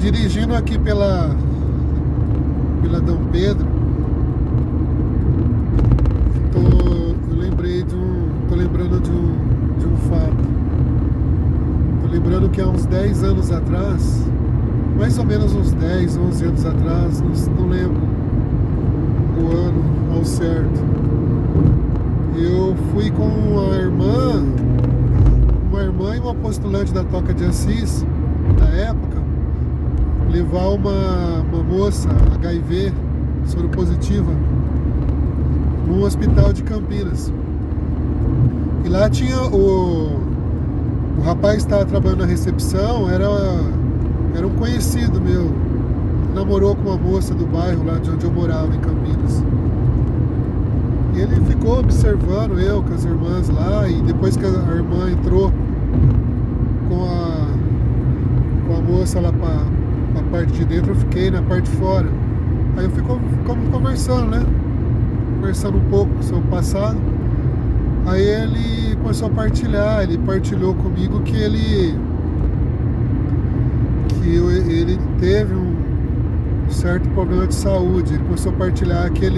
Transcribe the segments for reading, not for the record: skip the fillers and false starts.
Dirigindo aqui pela Dom Pedro, tô lembrando de um fato. Tô lembrando que há uns 10 anos atrás, mais ou menos uns 10, 11 anos atrás, não lembro o ano ao certo, eu fui com uma irmã e uma postulante da Toca de Assis, na época, levar uma moça HIV soropositiva num hospital de Campinas. E lá tinha o rapaz que estava trabalhando na recepção, era um conhecido meu, namorou com uma moça do bairro lá de onde eu morava, em Campinas. E ele ficou observando eu com as irmãs lá, e depois que a irmã entrou com a moça lá para a parte de dentro, eu fiquei na parte de fora. Aí eu ficamos conversando, né? Conversando um pouco sobre o passado. Aí ele começou a partilhar, ele partilhou comigo que ele teve um certo problema de saúde. Ele começou a partilhar que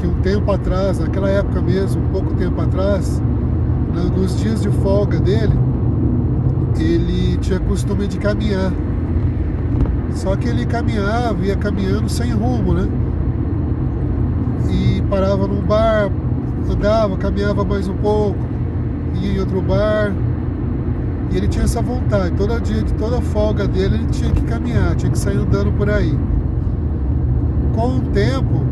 um tempo atrás, naquela época mesmo, um pouco tempo atrás, nos dias de folga dele, ele tinha costume de caminhar. Só que ele ia caminhando sem rumo, né? E parava num bar, andava, caminhava mais um pouco, ia em outro bar. E ele tinha essa vontade, todo dia, de toda folga dele, ele tinha que caminhar, tinha que sair andando por aí. Com o tempo,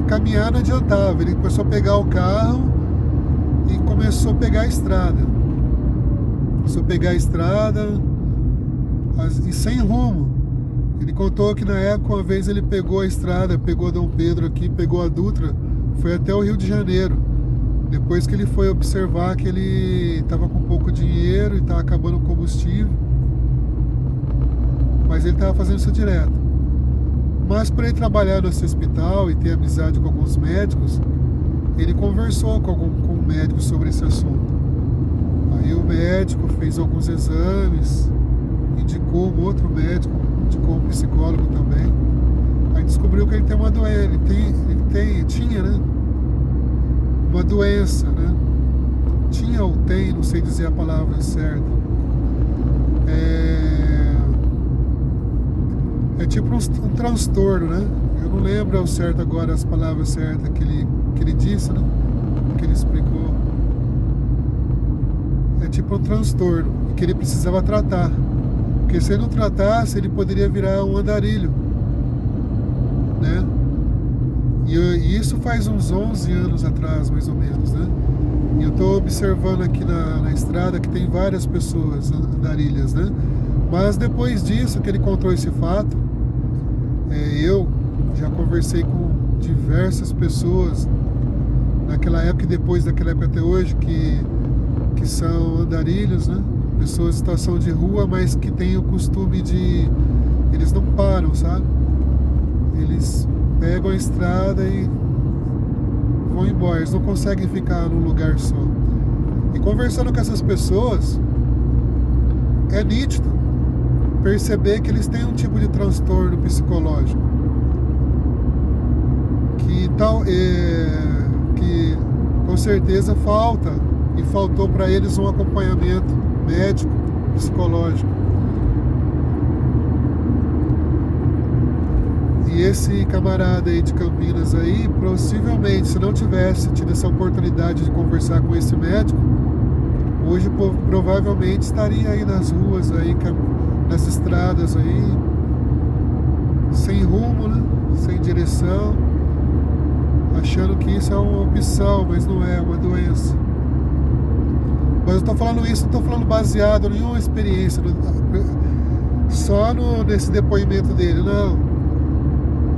caminhar não adiantava, ele começou a pegar o carro e começou a pegar a estrada. E sem rumo. Ele contou que na época, uma vez ele pegou a estrada, pegou Dom Pedro aqui, pegou a Dutra, foi até o Rio de Janeiro. Depois que ele foi observar que ele estava com pouco dinheiro e estava acabando o combustível. Mas ele estava fazendo isso direto. Mas por ele trabalhar nesse hospital e ter amizade com alguns médicos, ele conversou com um médico sobre esse assunto. Aí o médico fez alguns exames, indicou um outro médico, indicou um psicólogo também. Aí descobriu que ele tem uma doença, tinha, né? Uma doença, né? Tinha ou tem, não sei dizer a palavra certa. É tipo um transtorno, né? Eu não lembro ao certo agora as palavras certas que ele disse, né? Que ele explicou. É tipo um transtorno que ele precisava tratar. Porque se ele não tratasse, ele poderia virar um andarilho, né? E isso faz uns 11 anos atrás, mais ou menos, né? E eu estou observando aqui na estrada que tem várias pessoas andarilhas, né? Mas depois disso, que ele contou esse fato, eu já conversei com diversas pessoas naquela época e depois daquela época até hoje que são andarilhos, né? Pessoas em situação de rua, mas que têm o costume de... Eles não param, sabe? Eles pegam a estrada e vão embora. Eles não conseguem ficar num lugar só. E conversando com essas pessoas, é nítido perceber que eles têm um tipo de transtorno psicológico que com certeza faltou para eles um acompanhamento médico, psicológico. E esse camarada aí de Campinas aí, possivelmente, se não tivesse tido essa oportunidade de conversar com esse médico, hoje provavelmente estaria aí nas ruas aí, nas estradas aí, sem rumo, né? Sem direção, achando que isso é uma opção, mas não é, uma doença. Mas eu estou falando isso, não estou falando baseado em nenhuma experiência, só nesse depoimento dele, não.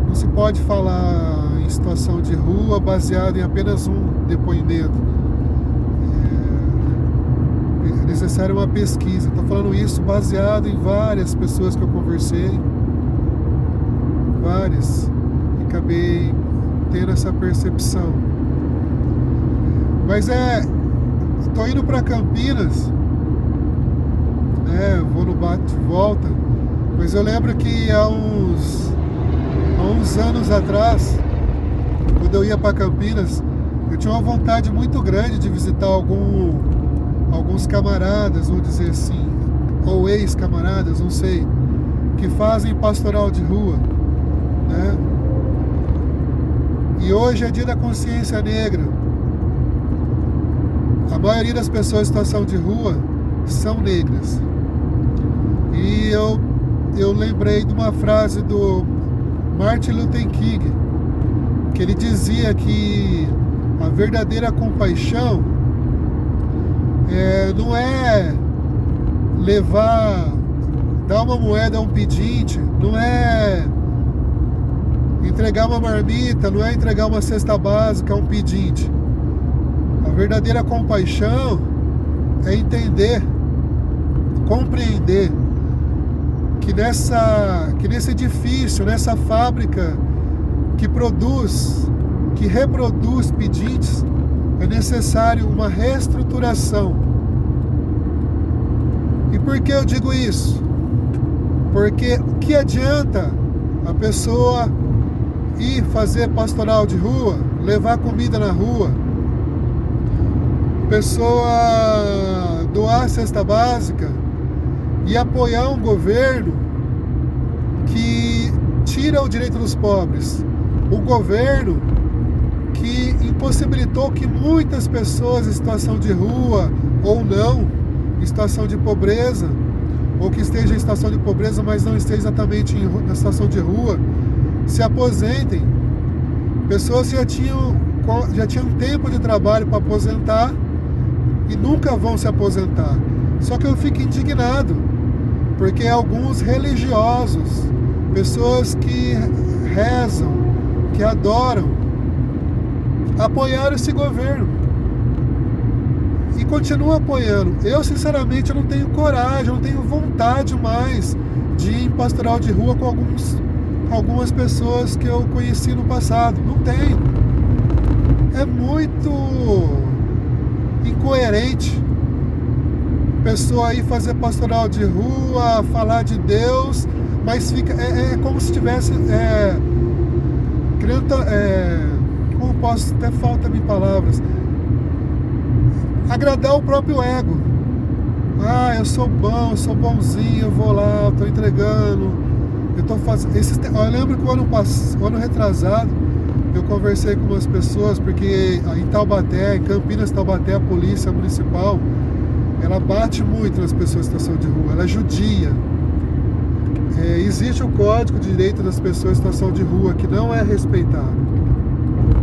Não se pode falar em situação de rua baseado em apenas um depoimento. É necessário uma pesquisa. Estou falando isso baseado em várias pessoas que eu conversei, várias, e acabei tendo essa percepção. Mas estou indo para Campinas né? Eu vou no bate e volta. Mas eu lembro que há uns anos atrás, quando eu ia para Campinas, eu tinha uma vontade muito grande de visitar alguns camaradas, vamos dizer assim, ou ex-camaradas, não sei, que fazem pastoral de rua, né? E hoje é dia da consciência negra. A maioria das pessoas em situação de rua são negras. E eu lembrei de uma frase do Martin Luther King, que ele dizia que a verdadeira compaixão não é dar uma moeda a um pedinte, não é entregar uma marmita, não é entregar uma cesta básica a um pedinte. A verdadeira compaixão é entender, compreender que nesse edifício, nessa fábrica que reproduz pedintes, é necessário uma reestruturação. E por que eu digo isso? Porque o que adianta a pessoa ir fazer pastoral de rua, levar comida na rua, pessoa doar cesta básica e apoiar um governo que tira o direito dos pobres, o governo que impossibilitou que muitas pessoas em situação de rua ou não, em situação de pobreza, ou que esteja em situação de pobreza, mas não esteja exatamente na situação de rua, se aposentem. Pessoas que já tinham tempo de trabalho para aposentar e nunca vão se aposentar. Só que eu fico indignado, porque alguns religiosos, pessoas que rezam, que adoram, apoiaram esse governo e continuam apoiando. Eu, sinceramente, eu não tenho coragem, eu não tenho vontade mais de ir em pastoral de rua com algumas pessoas que eu conheci no passado. Não tenho. É muito incoerente pessoa aí fazer pastoral de rua, falar de Deus, mas fica como se tivesse como posso, até falta-me palavras, agradar o próprio ego. Eu sou bom, eu sou bonzinho, eu vou lá, eu tô entregando, eu tô fazendo. Eu lembro que o ano retrasado eu conversei com umas pessoas, porque em Taubaté, em Campinas, Taubaté, a polícia municipal, ela bate muito nas pessoas em situação de rua, ela é judia. Existe o Código de Direito das Pessoas em Situação de Rua, que não é respeitado.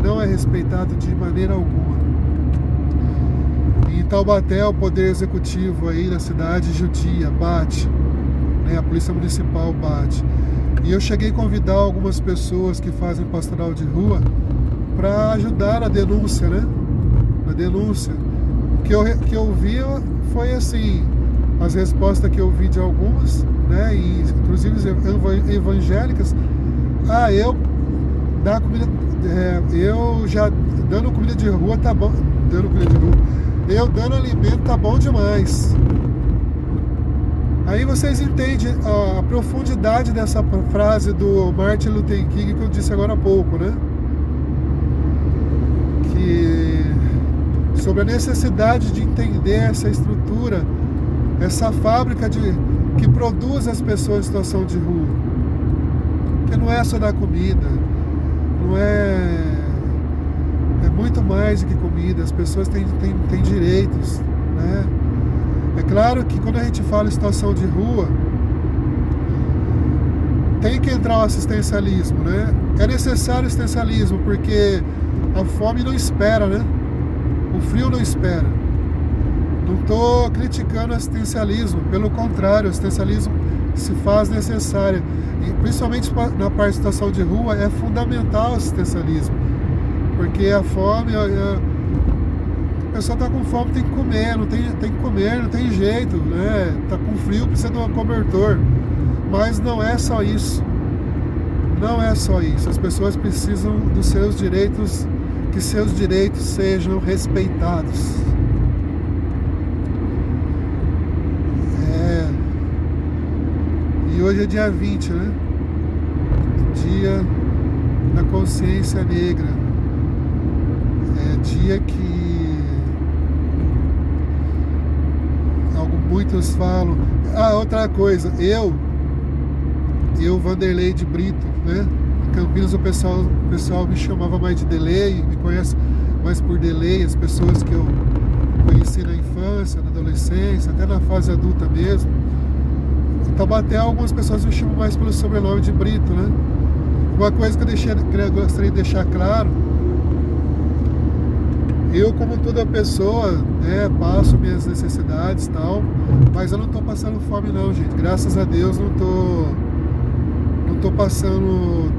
Não é respeitado de maneira alguma. Em Taubaté, o Poder Executivo aí na cidade judia bate, né? A Polícia Municipal bate. E eu cheguei a convidar algumas pessoas que fazem pastoral de rua para ajudar na denúncia, né? Na denúncia. O que eu vi foi assim, as respostas que eu vi de algumas, né? E, inclusive evangélicas. Eu dar comida, eu já dando comida de rua tá bom, dando comida de rua. Eu dando alimento tá bom demais. Aí vocês entendem a profundidade dessa frase do Martin Luther King que eu disse agora há pouco, né? Sobre a necessidade de entender essa estrutura, essa fábrica que produz as pessoas em situação de rua. Que não é só dar comida, não é muito mais do que comida, as pessoas têm direitos, né? É claro que quando a gente fala em situação de rua, tem que entrar o assistencialismo, né? É necessário o assistencialismo, porque a fome não espera, né? O frio não espera. Não estou criticando o assistencialismo, pelo contrário, o assistencialismo se faz necessário. E principalmente na parte de situação de rua, é fundamental o assistencialismo. Porque a fome, a pessoa está com fome, tem que comer, não tem jeito, né? Está com frio, precisa de um cobertor. Mas não é só isso. Não é só isso. As pessoas precisam dos seus direitos, que seus direitos sejam respeitados. E hoje é dia 20, né? Dia da consciência negra. É dia que muitos falam. Outra coisa, eu Vanderlei de Brito, né? Em Campinas o pessoal me chamava mais de Delay, me conhece mais por Delay, as pessoas que eu conheci na infância, na adolescência, até na fase adulta mesmo. Em Taubaté algumas pessoas me chamam mais pelo sobrenome de Brito, né? Uma coisa que eu gostaria de deixar claro, eu, como toda pessoa, né, passo minhas necessidades e tal, mas eu não tô passando fome não, gente. Graças a Deus não tô passando,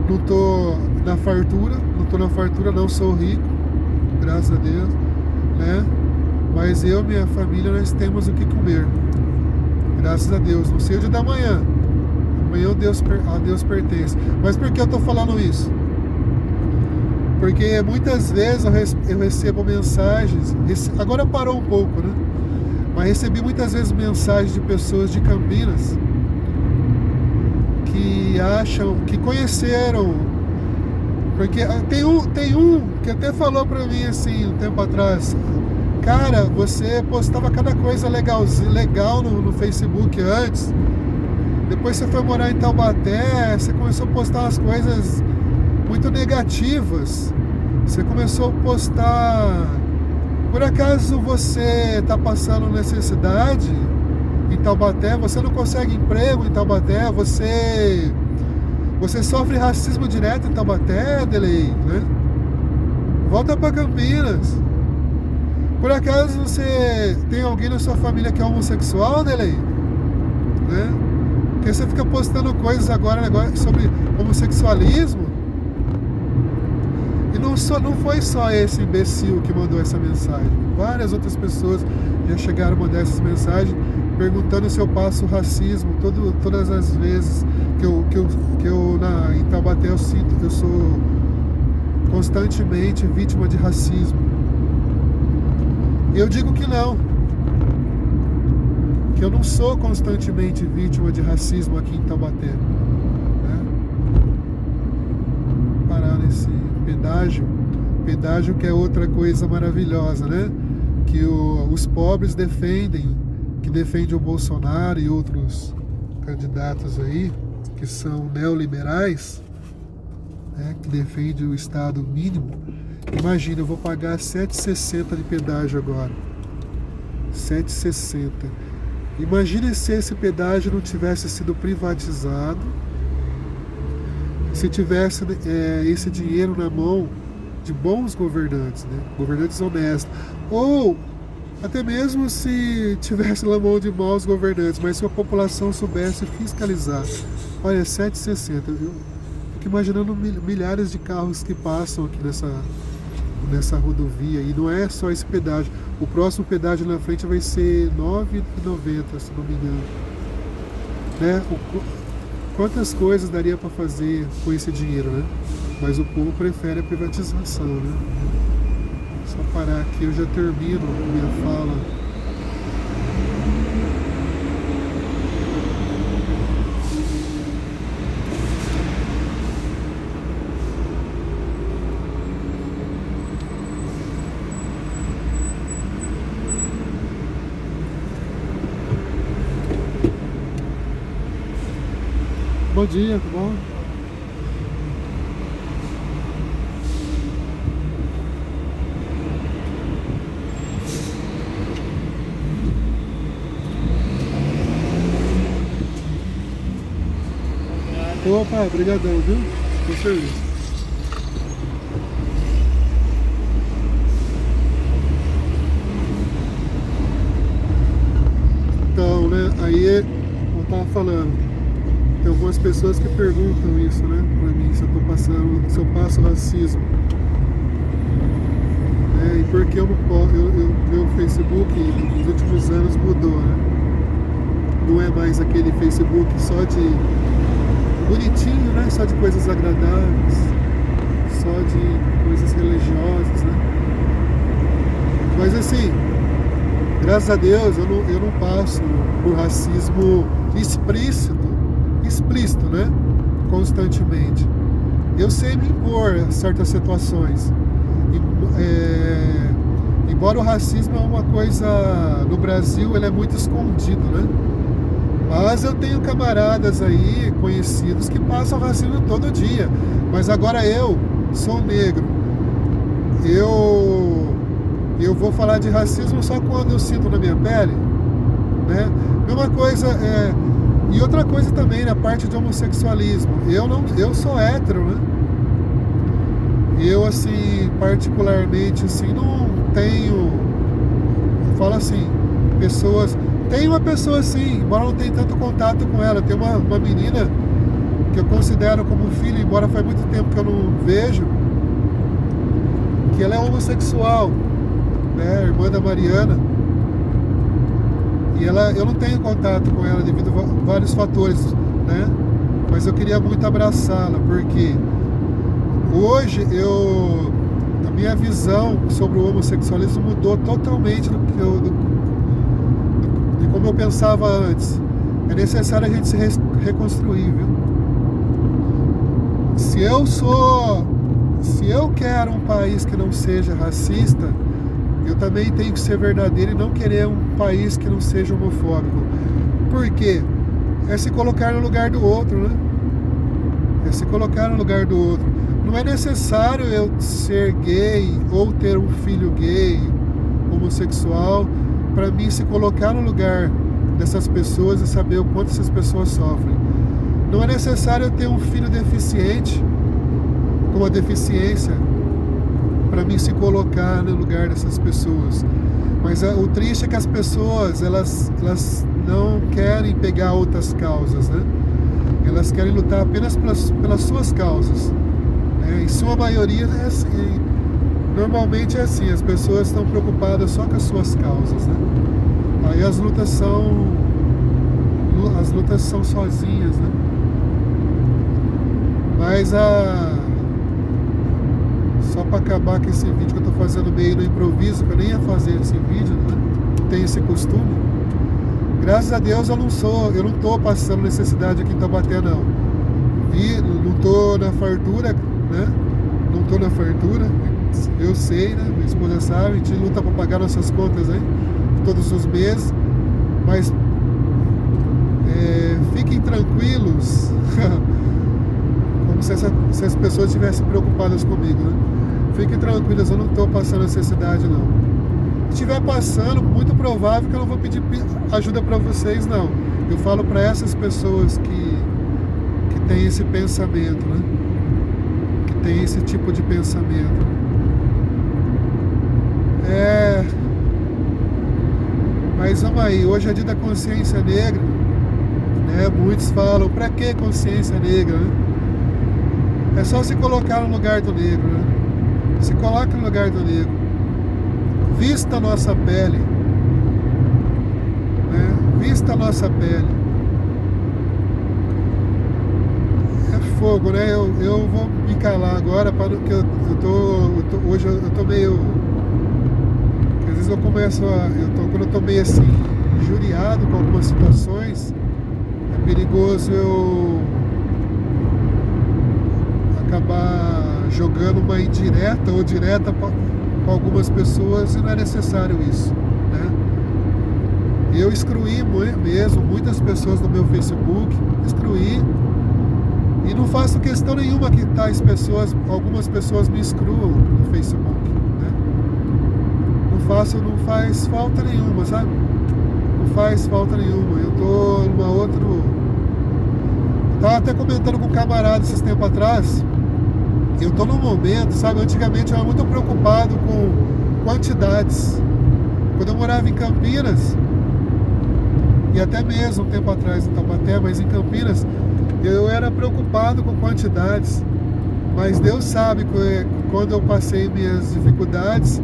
não tô na fartura, não sou rico, graças a Deus, né? Mas eu e minha família, nós temos o que comer, graças a Deus. Não sei o dia da manhã, amanhã a Deus pertence. Mas por que eu tô falando isso? Porque muitas vezes eu recebo mensagens, agora parou um pouco, né? Mas recebi muitas vezes mensagens de pessoas de Campinas que acham, que conheceram, porque tem um que até falou pra mim assim, um tempo atrás: cara, você postava cada coisa legal no Facebook antes, depois você foi morar em Taubaté, você começou a postar umas coisas muito negativas, você começou a postar, por acaso você está passando necessidade em Taubaté, você não consegue emprego em Taubaté, você sofre racismo direto em Taubaté, Delay, né? Volta para Campinas. Por acaso você tem alguém na sua família que é homossexual, Delay, né? Porque você fica postando coisas agora sobre homossexualismo. E não foi só esse imbecil que mandou essa mensagem. Várias outras pessoas já chegaram a mandar essas mensagens perguntando se eu passo racismo. Todas as vezes que eu em Taubaté eu sou constantemente vítima de racismo. Eu digo que não. Que eu não sou constantemente vítima de racismo aqui em Taubaté. Parar nesse pedágio que é outra coisa maravilhosa, né? Que os pobres defendem o Bolsonaro e outros candidatos aí que são neoliberais, né? Que defendem o Estado mínimo. Imagina, eu vou pagar R$ 7,60 de pedágio agora. R$ 7,60. Imagina se esse pedágio não tivesse sido privatizado, se tivesse esse dinheiro na mão de bons governantes, né? Governantes honestos, ou até mesmo se tivesse na mão de maus governantes, mas se a população soubesse fiscalizar. Olha, 7,60. Eu fico imaginando milhares de carros que passam aqui nessa rodovia, e não é só esse pedágio. O próximo pedágio na frente vai ser R$ 9,90, se não me engano, né? Quantas coisas daria para fazer com esse dinheiro, né? Mas o povo prefere a privatização, né? Só parar aqui, eu já termino minha fala. Bom dia, tudo bom? Opa, brigadão, viu? Com serviço. Então, né, aí eu tava falando. Tem algumas pessoas que perguntam isso, né, pra mim, se eu passo racismo. E porque eu não posso, meu Facebook nos últimos anos mudou, né? Não é mais aquele Facebook só de bonitinho, né? Só de coisas agradáveis, só de coisas religiosas, né? Mas assim, graças a Deus eu não passo por racismo explícito, né? Constantemente. Eu sei me impor a certas situações. Embora o racismo é uma coisa, no Brasil, ele é muito escondido, né? Mas eu tenho camaradas aí, conhecidos, que passam racismo todo dia. Mas agora eu sou negro. Eu vou falar de racismo só quando eu sinto na minha pele, né? Mesma coisa, e outra coisa também, na parte de homossexualismo. Eu sou hétero, né? Eu, assim, particularmente, assim, não tenho... Eu falo assim, pessoas... Tem uma pessoa, assim, embora não tenha tanto contato com ela. Tem uma menina que eu considero como filha, embora faz muito tempo que eu não vejo, que ela é homossexual, né? Irmã da Mariana. E eu não tenho contato com ela devido a vários fatores, né? Mas eu queria muito abraçá-la, porque hoje a minha visão sobre o homossexualismo mudou totalmente de como eu pensava antes. É necessário a gente se reconstruir, viu? Se eu quero um país que não seja racista, eu também tenho que ser verdadeiro e não querer um país que não seja homofóbico. Por quê? É se colocar no lugar do outro, né? É se colocar no lugar do outro. Não é necessário eu ser gay ou ter um filho gay, homossexual, para mim se colocar no lugar dessas pessoas e saber o quanto essas pessoas sofrem. Não é necessário eu ter um filho deficiente, com uma deficiência, para mim se colocar no lugar dessas pessoas. Mas o triste é que as pessoas, elas não querem pegar outras causas, né? Elas querem lutar apenas pelas suas causas, né? Em sua maioria é assim. Normalmente é assim, as pessoas estão preocupadas só com as suas causas, né? Aí as lutas são sozinhas, né? Mas só para acabar com esse vídeo que eu tô fazendo meio no improviso, que eu nem ia fazer esse vídeo, né? Não tenho esse costume. Graças a Deus eu não tô passando necessidade aqui em Taubaté, não. Não tô na fartura, né? Não tô na fartura, eu sei, né? Minha esposa sabe, a gente luta para pagar nossas contas aí, todos os meses, mas fiquem tranquilos, como se as pessoas estivessem preocupadas comigo, né? Fiquem tranquilos, eu não estou passando necessidade, não. Se estiver passando, muito provável que eu não vou pedir ajuda para vocês, não. Eu falo para essas pessoas que têm esse pensamento, né? Que tem esse tipo de pensamento. Mas vamos aí, hoje é dia da consciência negra, né? Muitos falam, pra que consciência negra, né? É só se colocar no lugar do negro, né? Se coloque no lugar do negro. Vista a nossa pele, né? Vista a nossa pele. É fogo, né? Eu vou me calar agora, porque hoje eu tô meio... Às vezes eu começo quando eu tô meio assim, injuriado com algumas situações, é perigoso eu acabar jogando uma indireta ou direta para algumas pessoas, e não é necessário isso, né? Eu excluí mesmo muitas pessoas do meu Facebook, excluí, e não faço questão nenhuma que algumas pessoas me excluam no Facebook, né? Não faz falta nenhuma, sabe? Não faz falta nenhuma. Eu tô numa outra... Eu tava até comentando com um camarada esses tempos atrás. Eu tô num momento, sabe? Antigamente eu era muito preocupado com quantidades. Quando eu morava em Campinas, e até mesmo um tempo atrás em Taubaté, mas em Campinas, eu era preocupado com quantidades. Mas Deus sabe que quando eu passei minhas dificuldades,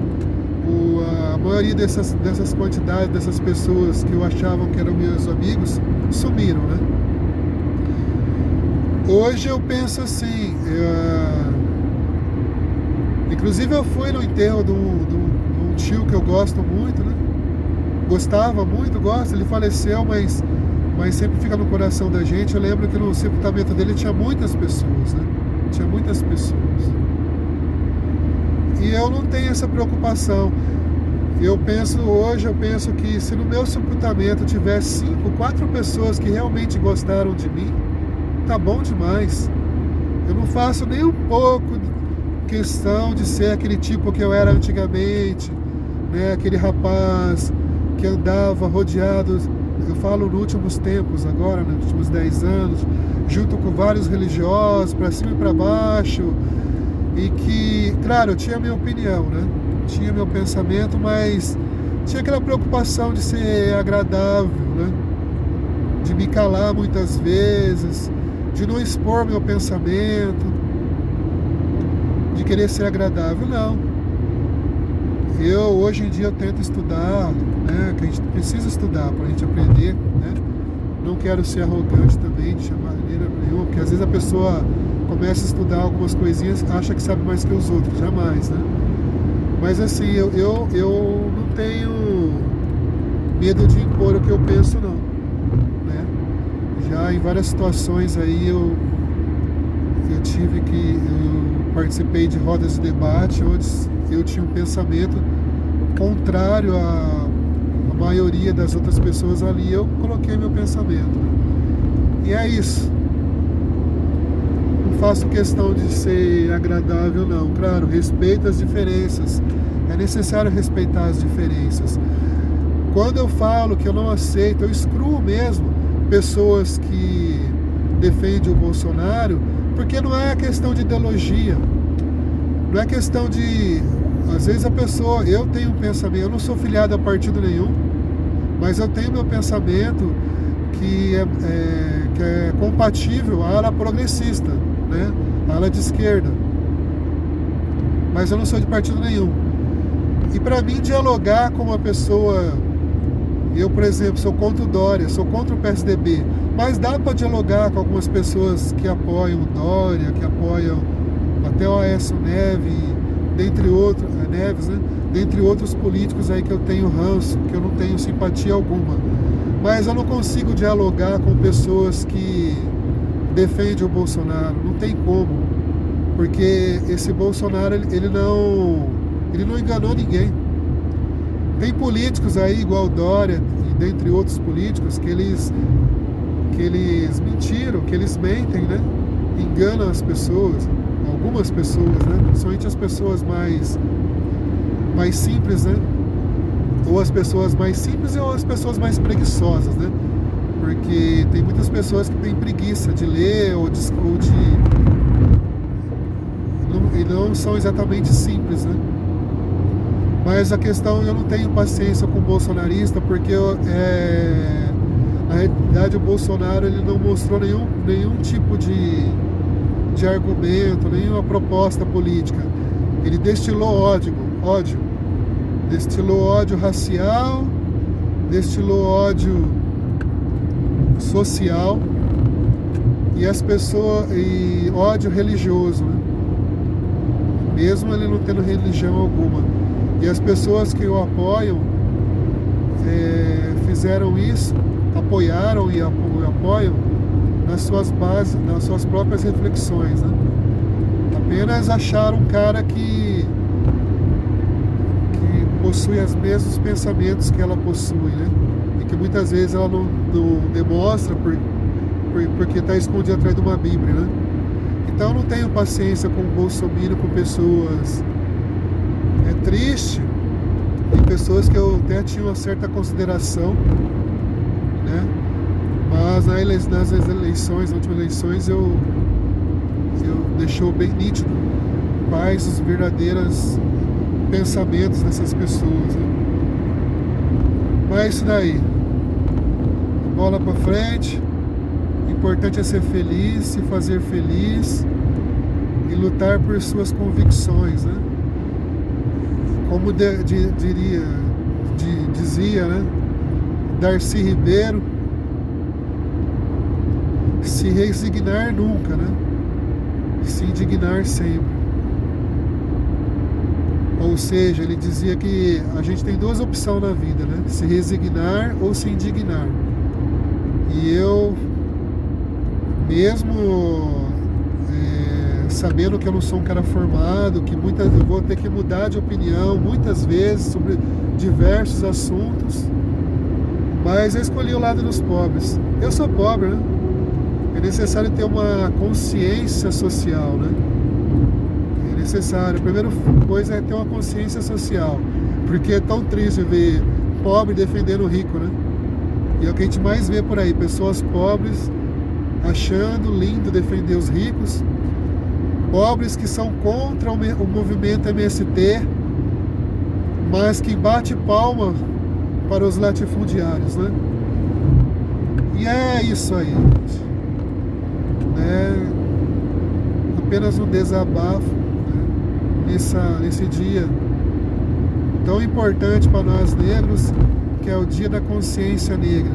a maioria dessas quantidades, dessas pessoas que eu achavam que eram meus amigos, sumiram, né? Hoje eu penso assim, inclusive eu fui no enterro de um tio que eu gosto muito, né? Gostava muito, gosto, ele faleceu, mas mas sempre fica no coração da gente. Eu lembro que no sepultamento dele tinha muitas pessoas, né? Tinha muitas pessoas. E eu não tenho essa preocupação. Eu penso que se no meu sepultamento tiver 5, 4 pessoas que realmente gostaram de mim, tá bom demais. Eu não faço nem um pouco questão de ser aquele tipo que eu era antigamente, né? Aquele rapaz que andava rodeado, eu falo nos últimos tempos agora, nos últimos 10 anos, junto com vários religiosos, para cima e para baixo, e que, claro, eu tinha a minha opinião, né? Tinha meu pensamento, mas tinha aquela preocupação de ser agradável, né? De me calar muitas vezes, de não expor meu pensamento, de querer ser agradável, não. Hoje em dia eu tento estudar, né? Que a gente precisa estudar para a gente aprender, né? Não quero ser arrogante também, de chamar maneira nenhuma, porque às vezes a pessoa começa a estudar algumas coisinhas, acha que sabe mais que os outros, jamais, né? Mas assim, eu não tenho medo de impor o que eu penso, não, né? Já em várias situações aí eu participei de rodas de debate onde eu tinha um pensamento contrário à maioria das outras pessoas ali, eu coloquei meu pensamento, né? E é isso. Não faço questão de ser agradável, não. Claro, respeito as diferenças. É necessário respeitar as diferenças. Quando eu falo que eu não aceito, eu excluo mesmo pessoas que defendem o Bolsonaro, porque não é questão de ideologia. Não é questão de... Às vezes a pessoa... Eu tenho um pensamento... Eu não sou filiado a partido nenhum, mas eu tenho meu pensamento que é compatível à ala progressista, né? À ala de esquerda. Mas eu não sou de partido nenhum. E para mim dialogar com uma pessoa... Eu, por exemplo, sou contra o Dória, sou contra o PSDB, mas dá para dialogar com algumas pessoas que apoiam o Dória, que apoiam até o Aécio Neves, dentre outros, Neves, né? Dentre outros políticos aí que eu tenho ranço, que eu não tenho simpatia alguma. Mas eu não consigo dialogar com pessoas que defendem o Bolsonaro, não tem como, porque esse Bolsonaro ele não enganou ninguém. Tem políticos aí, igual o Dória, e dentre outros políticos, que eles mentiram, que eles mentem, né? Enganam as pessoas, algumas pessoas, né? Principalmente as pessoas mais simples, né? Ou as pessoas mais simples ou as pessoas mais preguiçosas, né? Porque tem muitas pessoas que têm preguiça de ler e não são exatamente simples, né? Mas a questão, eu não tenho paciência com o bolsonarista, porque na realidade o Bolsonaro ele não mostrou nenhum tipo de argumento, nenhuma proposta política. Ele destilou ódio, destilou ódio racial, destilou ódio social e ódio religioso, né? Mesmo ele não tendo religião alguma. E as pessoas que o apoiam fizeram isso, apoiaram e apoiam nas suas bases, nas suas próprias reflexões, né? Apenas acharam um cara que possui os mesmos pensamentos que ela possui, né? E que muitas vezes ela não demonstra porque está escondido atrás de uma Bíblia, né? Então eu não tenho paciência com o Bolsonaro, com pessoas... É triste, tem pessoas que eu até tinha uma certa consideração, né? Mas nas últimas eleições eu deixou bem nítido quais os verdadeiros pensamentos dessas pessoas, né? Mas é isso daí, bola pra frente. O importante é ser feliz, se fazer feliz e lutar por suas convicções, né? Como dizia, né? Darcy Ribeiro, se resignar nunca, né? Se indignar sempre. Ou seja, ele dizia que a gente tem duas opções na vida, né? Se resignar ou se indignar. E eu, mesmo sabendo que eu não sou um cara formado, que eu vou ter que mudar de opinião muitas vezes sobre diversos assuntos, mas eu escolhi o lado dos pobres. Eu sou pobre, né? É necessário ter uma consciência social, né? É necessário. A primeira coisa é ter uma consciência social, porque é tão triste ver pobre defendendo o rico, né? E é o que a gente mais vê por aí, pessoas pobres achando lindo defender os ricos, pobres que são contra o movimento MST, mas que bate palma para os latifundiários, né? E é isso aí, gente. Apenas um desabafo, né? Nesse dia tão importante para nós negros, que é o Dia da Consciência Negra.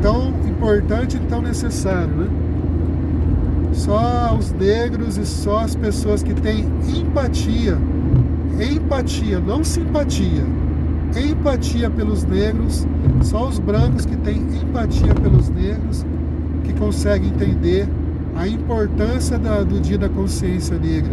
Tão importante e tão necessário, né? Só os negros e só as pessoas que têm empatia, não simpatia, empatia pelos negros, só os brancos que têm empatia pelos negros que conseguem entender a importância do Dia da Consciência Negra.